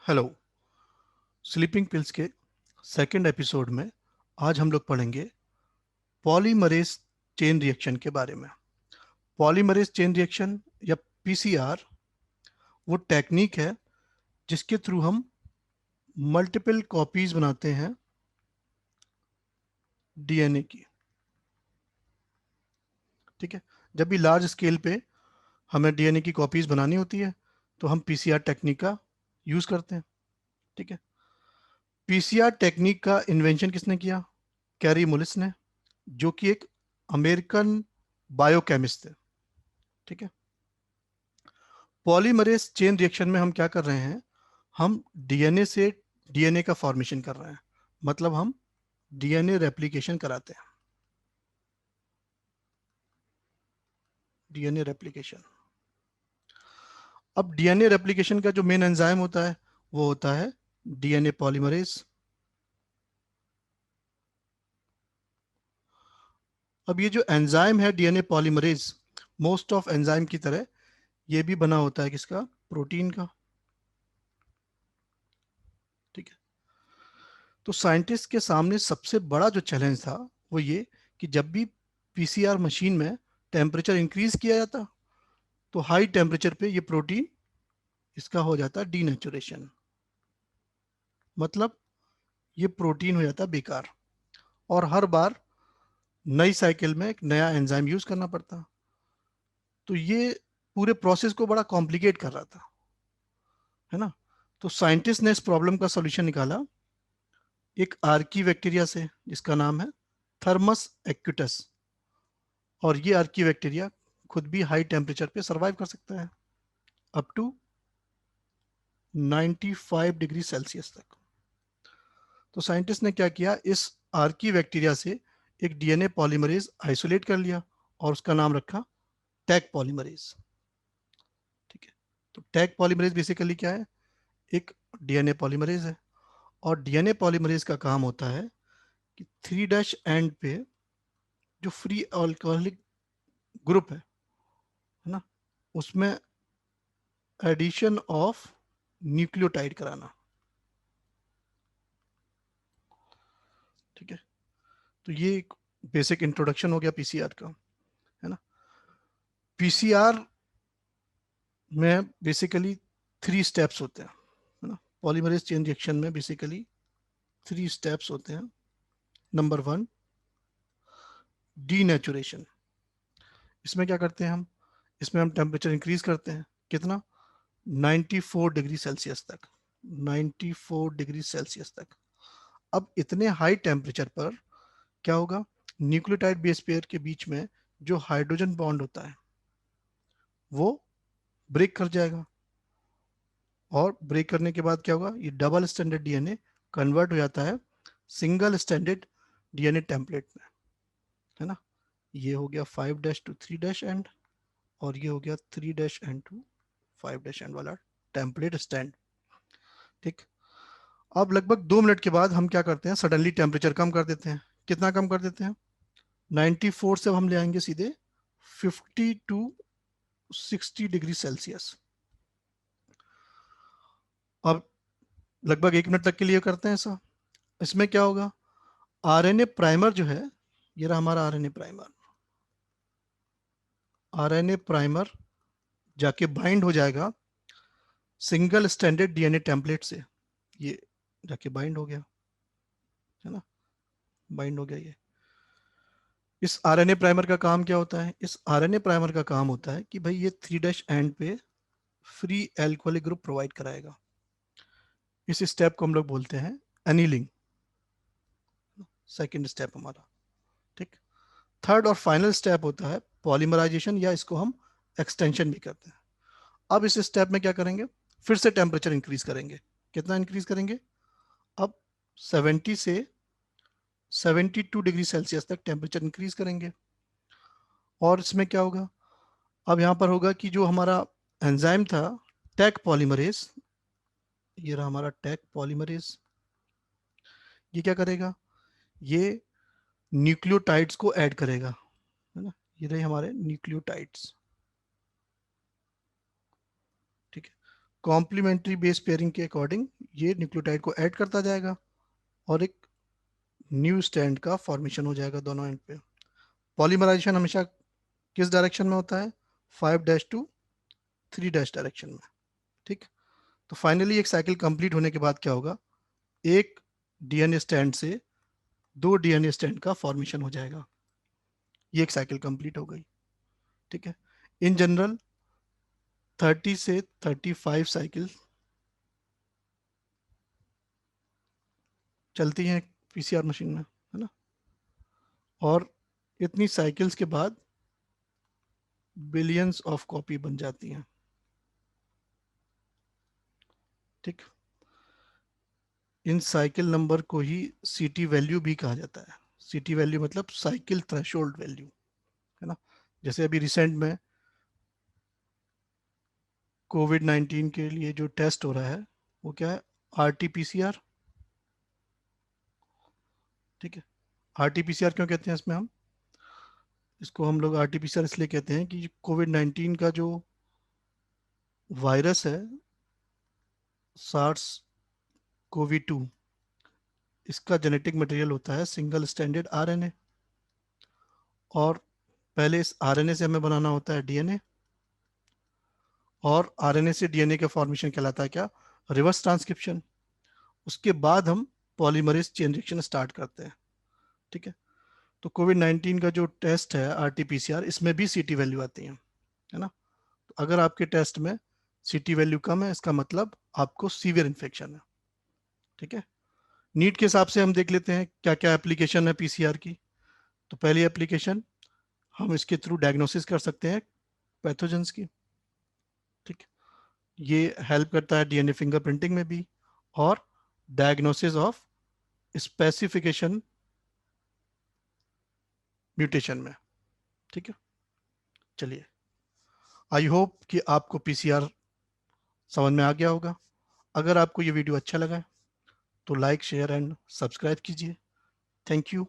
Hello. Sleeping pills के second episode में आज हम लोग पढ़ेंगे पॉलीमरेज चेन रिएक्शन के बारे में। पॉलीमरेज चेन रिएक्शन या पीसीआर वो टेक्निक है जिसके थ्रू हम मल्टीपल कॉपीज बनाते हैं डीएनए की। ठीक है, जब भी लार्ज स्केल पे हमें डीएनए की कॉपीज बनानी होती है तो हम पीसीआर टेक्निक का यूज करते हैं। ठीक है, पीसीआर टेक्निक का इन्वेंशन किसने किया? कैरी मुलिस ने, जो कि एक अमेरिकन बायोकेमिस्ट थे। ठीक है, पॉलीमरेज चेन रिएक्शन में हम क्या कर रहे हैं? हम डीएनए से डीएनए का फॉर्मेशन कर रहे हैं, मतलब हम डीएनए रेप्लिकेशन कराते हैं। DNA replication. अब डीएनए रेप्लिकेशन का जो मेन एंजाइम होता है वो होता है डीएनए पॉलीमरेज। अब ये जो एंजाइम है DNA polymerase, most of enzyme की तरह ये भी बना होता है किसका? प्रोटीन का। ठीक है, तो साइंटिस्ट के सामने सबसे बड़ा जो चैलेंज था वो ये कि जब भी पीसीआर मशीन में टेम्परेचर इंक्रीज किया जाता तो हाई टेम्परेचर पे ये प्रोटीन इसका हो जाता डीनेचुरेशन, मतलब ये प्रोटीन हो जाता बेकार, और हर बार नई साइकिल में एक नया एंजाइम यूज करना पड़ता। तो ये पूरे प्रोसेस को बड़ा कॉम्प्लिकेट कर रहा था, है ना। तो साइंटिस्ट ने इस प्रॉब्लम का सॉल्यूशन निकाला एक आर्की बैक्टीरिया से जिसका नाम है थर्मस एक्यूटस। और ये आर्की बैक्टीरिया खुद भी हाई टेम्परेचर पे सरवाइव कर सकता है, अप टू 95 डिग्री सेल्सियस तक। तो साइंटिस्ट ने क्या किया, इस आर्की बैक्टीरिया से एक डीएनए पॉलीमरेज आइसोलेट कर लिया और उसका नाम रखा टैग पॉलीमरेज। ठीक है, तो टैग पॉलीमरेज बेसिकली क्या है? एक डीएनए पॉलीमरेज है, और डीएनए पॉलीमरेज का काम होता है कि 3' एंड पे जो फ्री अल्कोहलिक ग्रुप है ना, उसमें एडिशन ऑफ न्यूक्लियोटाइड कराना। ठीक है, तो ये एक बेसिक इंट्रोडक्शन हो गया पीसीआर का, है ना। पीसीआर में बेसिकली 3 स्टेप्स होते हैं, है ना। पॉलीमरेज चेन रिएक्शन में बेसिकली 3 स्टेप्स होते हैं। Number 1, denaturation. इसमें क्या करते हैं हम? इसमें हम टेम्परेचर इंक्रीज करते हैं, कितना? 94 डिग्री सेल्सियस तक। 94 डिग्री सेल्सियस तक। अब इतने हाई टेम्परेचर पर क्या होगा? न्यूक्लियोटाइड बेस पेयर के बीच में जो हाइड्रोजन बॉन्ड होता है वो ब्रेक कर जाएगा, और ब्रेक करने के बाद क्या होगा? ये डबल स्टैंडर्ड डीएनए कन्वर्ट हो जाता है सिंगल स्टैंडर्ड डीएनए टेम्पलेट में, है ना। ये हो गया 5' to 3' एंड, और ये हो गया 3' टू 5' वाला टेम्पलेट स्टैंड। ठीक, अब लगभग 2 मिनट के बाद हम क्या करते हैं? सडनली टेम्परेचर कम कर देते हैं। कितना कम कर देते हैं? 94 से हम ले आएंगे सीधे 50 to 60 डिग्री सेल्सियस। अब लगभग 1 मिनट तक के लिए करते हैं ऐसा। इसमें क्या होगा? आरएनए प्राइमर जो है, ये रहा हमारा आरएनए प्राइमर। आरएनए प्राइमर जाके बाइंड हो जाएगा सिंगल स्टैंडर्ड डीएनए टेम्पलेट से। ये जाके बाइंड हो गया, है ना, बाइंड हो गया ये। इस आरएनए प्राइमर का काम क्या होता है? इस आरएनए प्राइमर का काम होता है कि भाई ये 3' एंड पे फ्री एल्कोहलिक ग्रुप प्रोवाइड कराएगा। इस स्टेप को हम लोग बोलते हैं एनीलिंग। सेकेंड स्टेप हमारा। ठीक, थर्ड और फाइनल स्टेप होता है पॉलीमराइजेशन, या इसको हम एक्सटेंशन भी कहते हैं। अब इस स्टेप में क्या करेंगे? फिर से टेम्परेचर इंक्रीज करेंगे। कितना इंक्रीज करेंगे? अब 70 से 72 डिग्री सेल्सियस तक टेम्परेचर इंक्रीज करेंगे। और इसमें क्या होगा? अब यहाँ पर होगा कि जो हमारा एंजाइम था टैग पॉलीमरेज, ये रहा हमारा टैग पॉलीमरेज, ये क्या करेगा? ये न्यूक्लियोटाइड्स को ऐड करेगा, है ना। ये रहे हमारे न्यूक्लियोटाइड्स। ठीक है, कॉम्प्लीमेंट्री बेस पेयरिंग के अकॉर्डिंग ये न्यूक्लियोटाइड को ऐड करता जाएगा और एक न्यू स्टैंड का फॉर्मेशन हो जाएगा दोनों एंड पे। पॉलीमराइजेशन हमेशा किस डायरेक्शन में होता है? 5' टू 3' डायरेक्शन में। ठीक, तो फाइनली एक साइकिल कंप्लीट होने के बाद क्या होगा? एक डीएनए स्टैंड से 2 डीएनए स्टैंड का फॉर्मेशन हो जाएगा। ये एक साइकिल कंप्लीट हो गई। ठीक है, इन जनरल 30 से 35 साइकिल चलती हैं पीसीआर मशीन में, है ना? और इतनी साइकिल्स के बाद बिलियंस ऑफ कॉपी बन जाती हैं। ठीक, इन साइकिल नंबर को ही सीटी वैल्यू भी कहा जाता है। सीटी वैल्यू मतलब साइकिल थ्रेशोल्ड वैल्यू, है ना? जैसे अभी रिसेंट में कोविड-19 के लिए जो टेस्ट हो रहा है वो क्या है? आरटीपीसीआर। ठीक है, आरटीपीसीआर क्यों कहते हैं इसमें हम? इसको हम लोग आरटीपीसीआर इसलिए कहते हैं कि कोविड-19 का जो वायरस है, सार्स कोवी 2, इसका जेनेटिक मटेरियल होता है सिंगल स्टैंडर्ड आरएनए। और पहले इस आरएनए से हमें बनाना होता है डीएनए, और आरएनए से डीएनए का फॉर्मेशन कहलाता है क्या? Reverse transcription. उसके बाद हम पॉलीमरेज चेन रिएक्शन स्टार्ट करते हैं। ठीक है, तो कोविड-19 का जो टेस्ट है आरटीपीसीआर, इसमें भी सीटी वैल्यू आती है ना? तो अगर आपके टेस्ट में सीटी वैल्यू कम है, इसका मतलब आपको सीवियर इन्फेक्शन है। ठीक है, नीट के हिसाब से हम देख लेते हैं क्या क्या एप्लीकेशन है पीसीआर की। तो पहली एप्लीकेशन, हम इसके थ्रू डायग्नोसिस कर सकते हैं पैथोजेंस की। ठीक, ये हेल्प करता है डीएनए फिंगरप्रिंटिंग में भी और डायग्नोसिस ऑफ स्पेसिफिकेशन म्यूटेशन में। ठीक है, चलिए, आई होप कि आपको पीसीआर समझ में आ गया होगा। अगर आपको ये वीडियो अच्छा लगा तो लाइक शेयर एंड सब्सक्राइब कीजिए। Thank you.